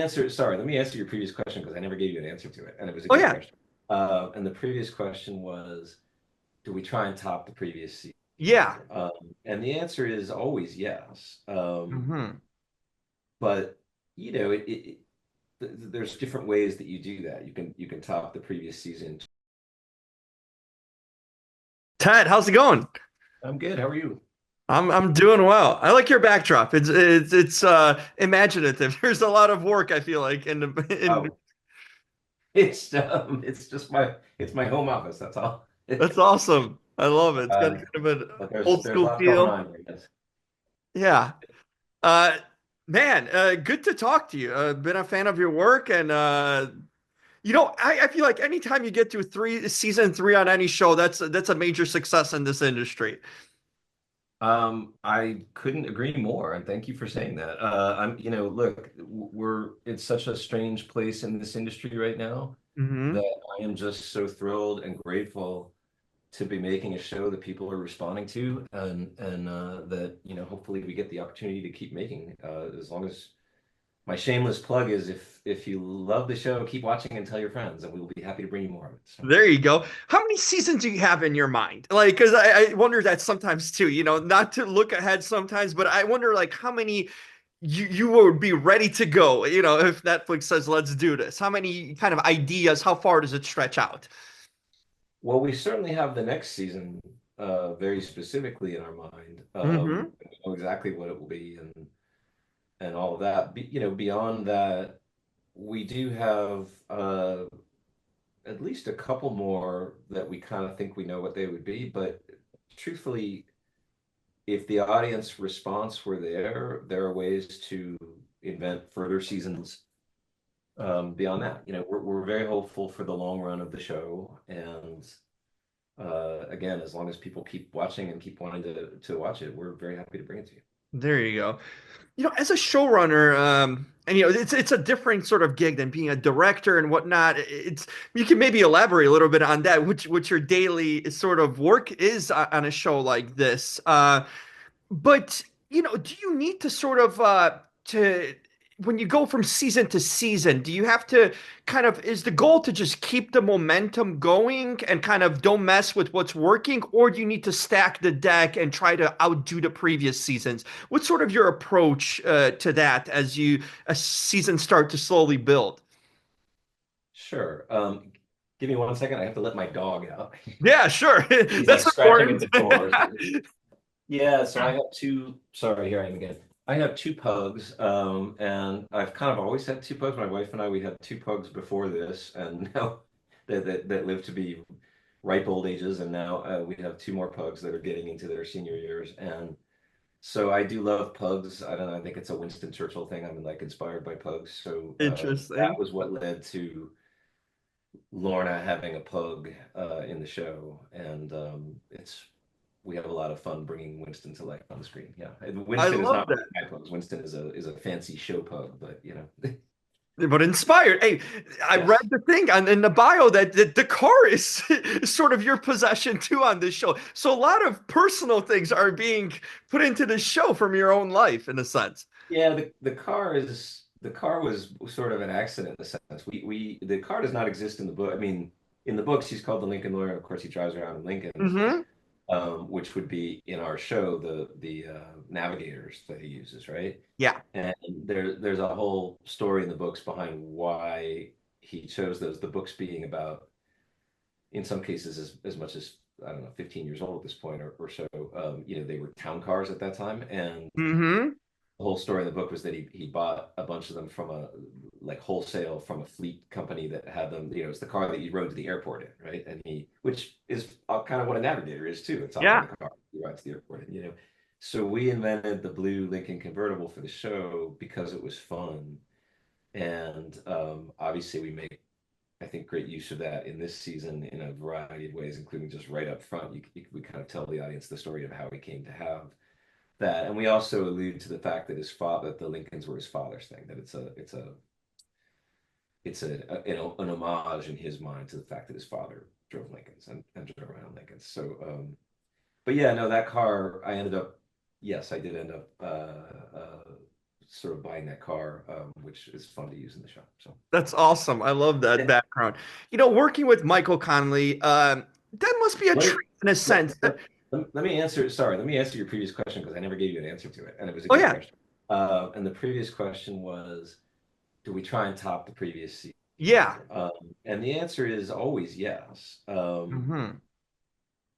let me answer your previous question because I never gave you an answer to it, and it was a Oh good yeah, question. And the previous question was, do we try and top the previous season? yeah. And the answer is always yes. Hmm. But there's different ways that you do that. You can top the previous season. Ted, how's it going? I'm good. How are you? I'm doing well. I like your backdrop. It's imaginative. There's a lot of work I feel like in Oh, it's just my home office. That's all. that's awesome. I love it. It's got Uh, kind of an but old there's school lots going feel. on here. Yes. Yeah. Uh Man, good to talk to you. Been a fan of your work and I feel like anytime you get to season three on any show, that's a major success in this industry. I couldn't agree more, and thank you for saying that. Look, it's such a strange place in this industry right now Hmm. that I am just so thrilled and grateful to be making a show that people are responding to, and that hopefully we get the opportunity to keep making. As long as my shameless plug is, if you love the show, keep watching and tell your friends, and we will be happy to bring you more of it. So. There you go. How many seasons do you have in your mind? Like, because I wonder that sometimes too, not to look ahead sometimes, but I wonder like how many you would be ready to go, if Netflix says, let's do this. How many kind of ideas, how far does it stretch out? Well, we certainly have the next season very specifically in our mind. Hmm. We know exactly what it will be and all of that. Beyond that, we do have at least a couple more that we kind of think we know what they would be. But truthfully, if the audience response were there are ways to invent further seasons beyond that. We're very hopeful for the long run of the show, and again, as long as people keep watching and keep wanting to watch it, we're very happy to bring it to you. There you go. As a showrunner, and it's a different sort of gig than being a director and whatnot. It's You can maybe elaborate a little bit on that, which your daily sort of work is on a show like this. But do you need to sort of to when you go from season to season, do you have to kind of is the goal to just keep the momentum going and kind of don't mess with what's working, or do you need to stack the deck and try to outdo the previous seasons? What's sort of your approach to that as seasons start to slowly build? Sure. Give me 1 second. I have to let my dog out. Yeah, sure. He's like That's scratching at important. the door. Yeah, so I have two. Sorry, here I am again. I have two pugs, and I've kind of always had two pugs. My wife and I, we had two pugs before this, and now that live to be ripe old ages, and now we have two more pugs that are getting into their senior years. And so I do love pugs. I don't know. I think it's a Winston Churchill thing. I'm like inspired by pugs. So that Interesting. was what led to Lorna having a pug in the show, and it's we have a lot of fun bringing Winston to life on the screen. Yeah, and I Winston is love not one that. of my pugs. Winston is a fancy show pug, but But inspired. Hey, I read yes, the thing in the bio that the car is sort of your possession too on this show. So a lot of personal things are being put into the show from your own life, in a sense. yeah. The car was sort of an accident in a sense. The car does not exist in the book. I mean, in the books, he's called the Lincoln Lawyer. Of course, he drives around in Lincolns, Hmm. which would be in our show the navigators that he uses, right? Yeah. And there's a whole story in the books behind why he chose those. The books being about, in some cases, as much as I don't know, 15 years old at this point or so. They were town cars at that time, and Hmm. the whole story in the book was that he bought a bunch of them from a like wholesale from a fleet company that had them. It's the car that you rode to the airport in, right? And which is kind of what a navigator is too. It's often Yeah. the car you ride to the airport in. So we invented the blue Lincoln convertible for the show because it was fun, and obviously we make, I think, great use of that in this season in a variety of ways, including just right up front. We kind of tell the audience the story of how he came to have that, and we also allude to the fact that that the Lincolns were his father's thing. That it's an homage in his mind to the fact that his father drove Lincolns and drove around Lincolns. So, but yeah, no, that car, I ended up, yes, I did end up sort of buying that car, which is fun to use in the show. So That's awesome. I love that and background. Working with Michael Connelly, that must be a let me treat in a let, sense. let, let me answer. Sorry, let me answer your previous question because I never gave you an answer to it, and it was a Oh good yeah, question. And the previous question was, do we try and top the previous season? yeah. And the answer is always yes. Hmm.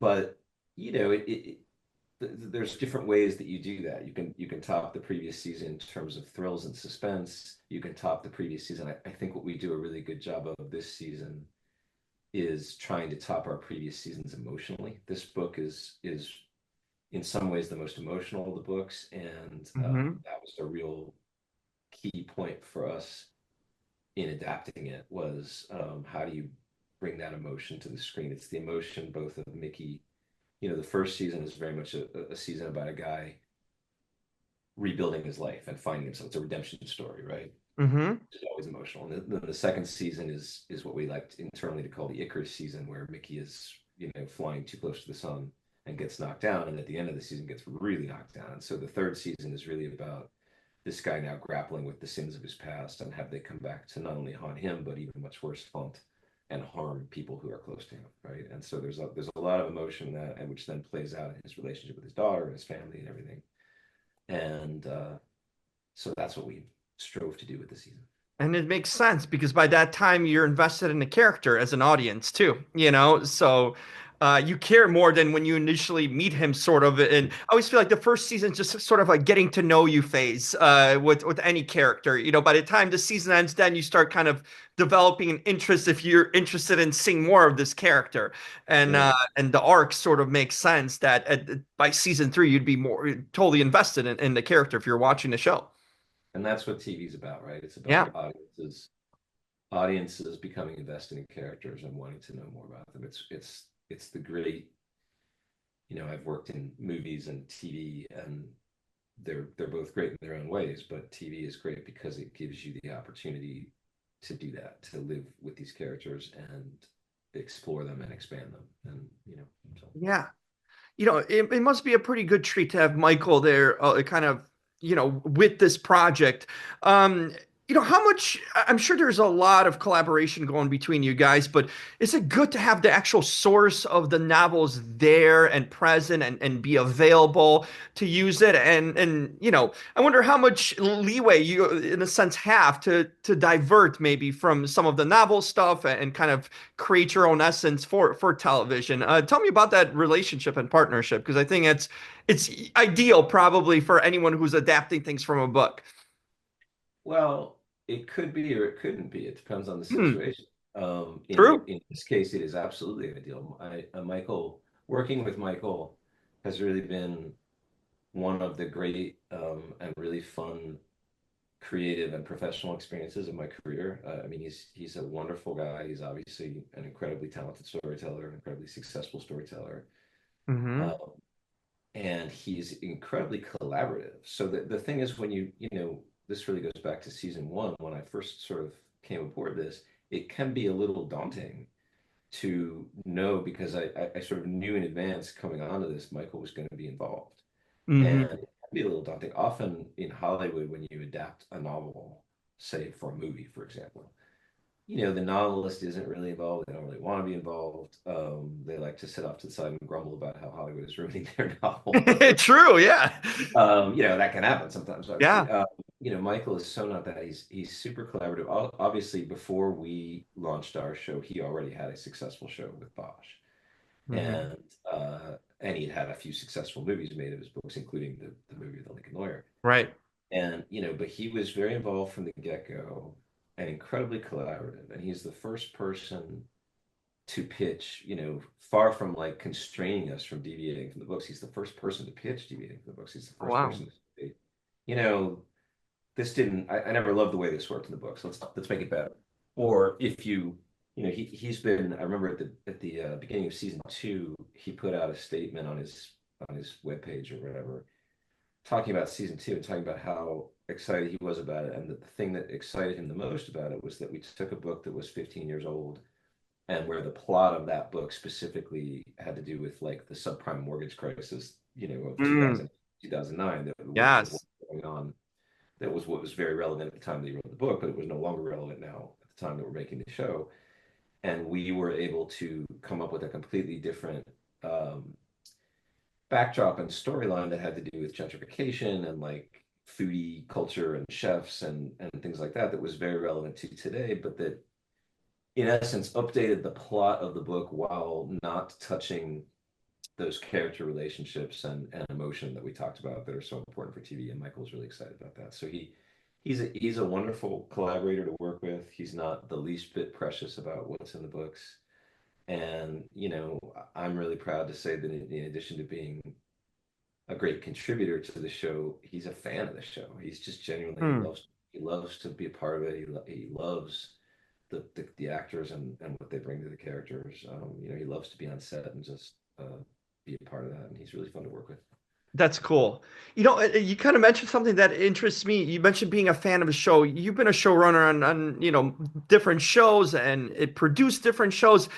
But there's different ways that you do that. You can top the previous season in terms of thrills and suspense. You can top the previous season. I think what we do a really good job of this season is trying to top our previous seasons emotionally. This book is in some ways the most emotional of the books, and Hmm. that was a real key point for us in adapting it was how do you bring that emotion to the screen? It's the emotion both of Mickey. The first season is very much a season about a guy rebuilding his life and finding himself. It's a redemption story, right? Hmm. It's always emotional. And then the second season is what we like internally to call the Icarus season, where Mickey is flying too close to the sun and gets knocked down, and at the end of the season gets really knocked down. And so the third season is really about this guy now grappling with the sins of his past and have they come back to not only haunt him but even much worse haunt and harm people who are close to him, right? And so there's a lot of emotion in that, and which then plays out in his relationship with his daughter and his family and everything. And so that's what we strove to do with the season. And it makes sense because by that time you're invested in the character as an audience too, so you care more than when you initially meet him, sort of. And I always feel like the first season is just sort of like getting to know you phase with any character. By the time the season ends, then you start kind of developing an interest if you're interested in seeing more of this character, and Yeah. uh, and the arc sort of makes sense that by season three you'd be more totally invested in the character if you're watching the show. And that's what TV's about, right? It's about Yeah. audiences becoming invested in characters and wanting to know more about them. It's the great, I've worked in movies and TV, and they're both great in their own ways, but TV is great because it gives you the opportunity to do that, to live with these characters and explore them and expand them. And so. Yeah. It must be a pretty good treat to have Michael there, kind of, with this project. Um, how much, I'm sure there's a lot of collaboration going between you guys, but is it good to have the actual source of the novels there and present and be available to use it? And I wonder how much leeway you, in a sense, have to divert maybe from some of the novel stuff and kind of create your own essence for television. Tell me about that relationship and partnership because I think it's ideal probably for anyone who's adapting things from a book. Well, it could be or it couldn't be. It depends on the Hmm, situation. true. In this case, it is absolutely ideal. Michael, working with Michael has really been one of the great and really fun, creative and professional experiences of my career. I mean, he's a wonderful guy. He's obviously an incredibly talented storyteller, an incredibly successful storyteller. Hmm. Um, and he's incredibly collaborative. So the thing is, when this really goes back to season one, when I first sort of came aboard this, it can be a little daunting to know because I sort of knew in advance coming onto this, Michael was going to be involved. And Hmm. it can be a little daunting. Often in Hollywood, when you adapt a novel, say for a movie, for example, the novelist isn't really involved. They don't really want to be involved. They like to sit off to the side and grumble about how Hollywood is ruining their novel. True. Yeah. That can happen sometimes, obviously. Yeah. Michael is so not that. He's super collaborative. Obviously, before we launched our show, he already had a successful show with Bosch, Hmm. and and he'd had a few successful movies made of his books, including the movie The Lincoln Lawyer. Right. And but he was very involved from the get-go and incredibly collaborative. And he's the first person to pitch, far from like constraining us from deviating from the books. He's the first person to pitch deviating from the books. He's the Oh, first wow. person to say, you know, this didn't. I never loved the way this worked in the books. Let's make it better. Or if he's been. I remember at the beginning of season two, he put out a statement on his webpage or whatever, talking about season two and talking about how excited he was about it, and that the thing that excited him the most about it was that we took a book that was 15 years old and where the plot of that book specifically had to do with like the subprime mortgage crisis, of Mm, 2009, the yes. going on that was what was very relevant at the time that you wrote the book, but it was no longer relevant now at the time that we're making the show. And we were able to come up with a completely different um, backdrop and storyline that had to do with gentrification and like foodie culture and chefs and things like that that was very relevant to today, but that in essence updated the plot of the book while not touching those character relationships and emotion that we talked about that are so important for TV. And Michael's really excited about that. So he's a wonderful collaborator to work with. He's not the least bit precious about what's in the books. And, I'm really proud to say that in addition to being a great contributor to the show, he's a fan of the show. He's just genuinely Hmm. he loves to be a part of it. He loves the actors and what they bring to the characters. He loves to be on set and just be a part of that, and he's really fun to work with. That's cool. You kind of mentioned something that interests me. You mentioned being a fan of a show. You've been a showrunner on different shows and it produced different shows.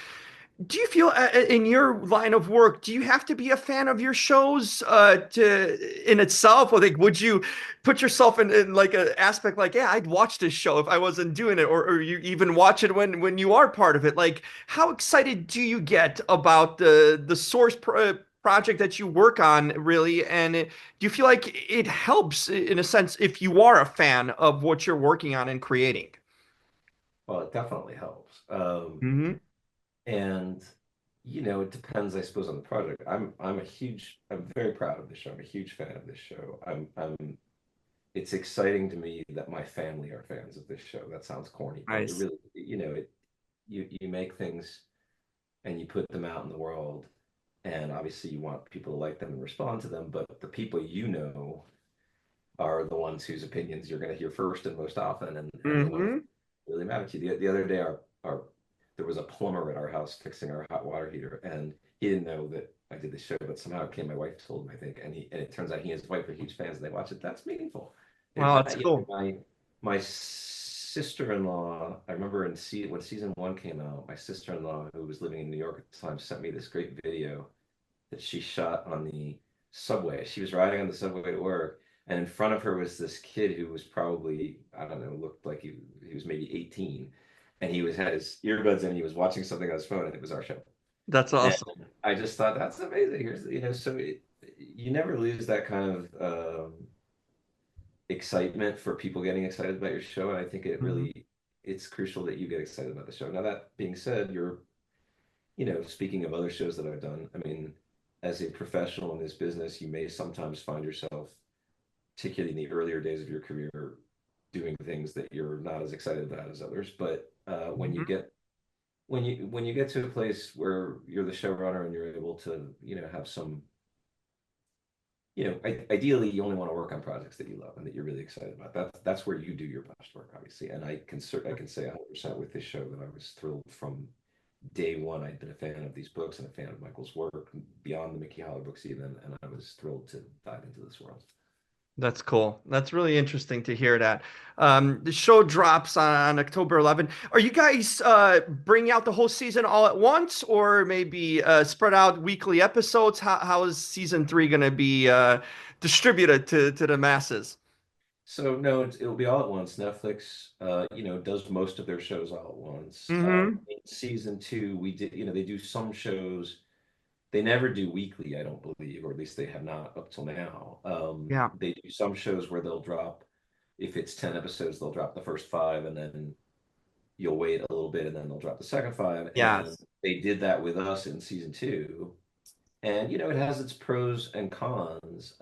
Do you feel in your line of work, do you have to be a fan of your shows to in itself? Or like, would you put yourself in like an aspect like, yeah, I'd watch this show if I wasn't doing it, or you even watch it when you are part of it? Like, how excited do you get about the project that you work on, really? And do you feel like it helps in a sense if you are a fan of what you're working on and creating? Well, it definitely helps. Hmm. And it depends, I suppose, on the project. I'm very proud of the show. I'm a huge fan of this show. It's exciting to me that my family are fans of this show. That sounds corny, but it Nice. really, you make things and you put them out in the world, and obviously you want people to like them and respond to them, but the people are the ones whose opinions you're going to hear first and most often, and the ones Hmm. that really matter to you. The other day, our there was a plumber at our house fixing our hot water heater, and he didn't know that I did the show, but somehow it came. My wife told him, I think, and it turns out he and his wife are huge fans, and they watch it. That's meaningful. Wow, that's cool. My sister-in-law, I remember when season one came out, my sister-in-law, who was living in New York at the time, sent me this great video that she shot on the subway. She was riding on the subway to work, and in front of her was this kid who was probably, I don't know, looked like he was maybe 18, and had his earbuds in, and he was watching something on his phone, and it was our show. That's And awesome. I just thought that's amazing. So you never lose that kind of excitement for people getting excited about your show, and I think Mhm. it's crucial that you get excited about the show. Now that being said, speaking of other shows that I've done, I mean, as a professional in this business, you may sometimes find yourself, particularly in the earlier days of your career, doing things that you're not as excited about as others. But Mhm. when you get to a place where you're the showrunner and you're able to, have some, ideally you only want to work on projects that you love and that you're really excited about. That's where you do your best work, obviously. And I can say 100% with this show that I was thrilled from day one. I'd been a fan of these books and a fan of Michael's work beyond the Mickey Holler books even, and I was thrilled to dive into this world. That's cool. That's really interesting to hear that. The show drops on October 11th. Are you guys bringing out the whole season all at once, or maybe spread out weekly episodes? How is season three going to be distributed to the masses? So no, it'll be all at once. Netflix, does most of their shows all at once. Hmm. In season two, we did, they do some shows. They never do weekly, I don't believe, or at least they have not up till now. Yeah. They do some shows where they'll drop, if it's 10 episodes, they'll drop the first five, and then you'll wait a little bit, and then they'll drop the second five. And Yes. they did that with us in season two. And, it has its pros and cons.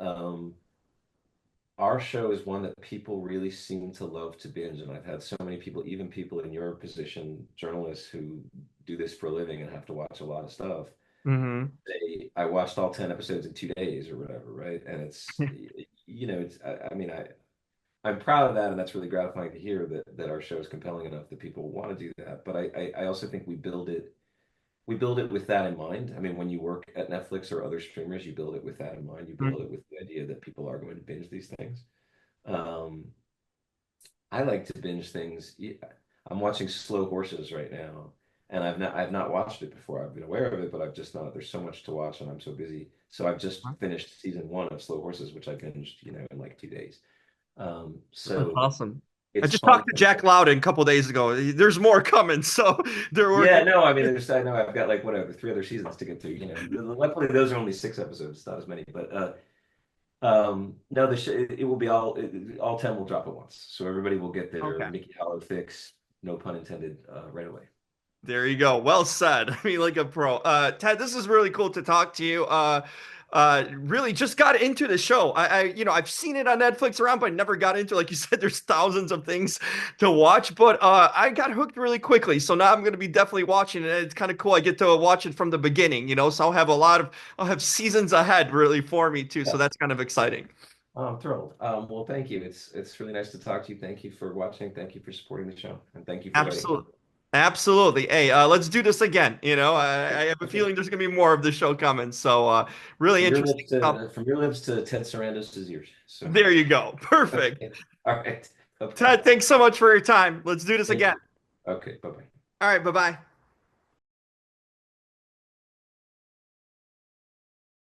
Our show is one that people really seem to love to binge. And I've had so many people, even people in your position, journalists who do this for a living and have to watch a lot of stuff. Hmm. I watched all 10 episodes in 2 days or whatever, right? And I mean, I'm proud of that. And that's really gratifying to hear that our show is compelling enough that people want to do that. But I also think we build it with that in mind. I mean, when you work at Netflix or other streamers, you build it with that in mind. You build it with the idea that people are going to binge these things. Um, I like to binge things. Yeah, I'm watching Slow Horses right now, and I've not watched it before. I've been aware of it, but I've just not. There's so much to watch, and I'm so busy. So I've just finished season one of Slow Horses, which I binged, in like 2 days. That's So awesome. I it's just fun. talked to Jack Loudon a couple days ago. There's more coming, so they're Yeah, working. no, I mean, I know I've got like whatever, three other seasons to get through. Luckily those are only six episodes, not as many. But no, it will be all 10 will drop at once, so everybody will get their Okay. Mickey Hollow fix, no pun intended, right away. There you go. Well said. I mean, like a pro. Ted, this is really cool to talk to you. Really just got into the show. I've seen it on Netflix around, but I never got into, like you said, there's thousands of things to watch, but I got hooked really quickly. So now I'm going to be definitely watching it. It's kind of cool. I get to watch it from the beginning, so I'll have seasons ahead really for me too. So Yeah. that's kind of exciting. Oh, I'm thrilled. Well, thank you. It's really nice to talk to you. Thank you for watching. Thank you for supporting the show, and thank you for writing in. Absolutely. Absolutely. Hey, let's do this again. I have a Okay. feeling there's going to be more of the show coming. So, really interesting stuff. From your lips to Ted Sarandos' ears. So, There you go. Perfect. okay. All right. Bye-bye. Ted, thanks so much for your time. Let's do this Thank again. you. Okay. Bye-bye. All right. Bye bye.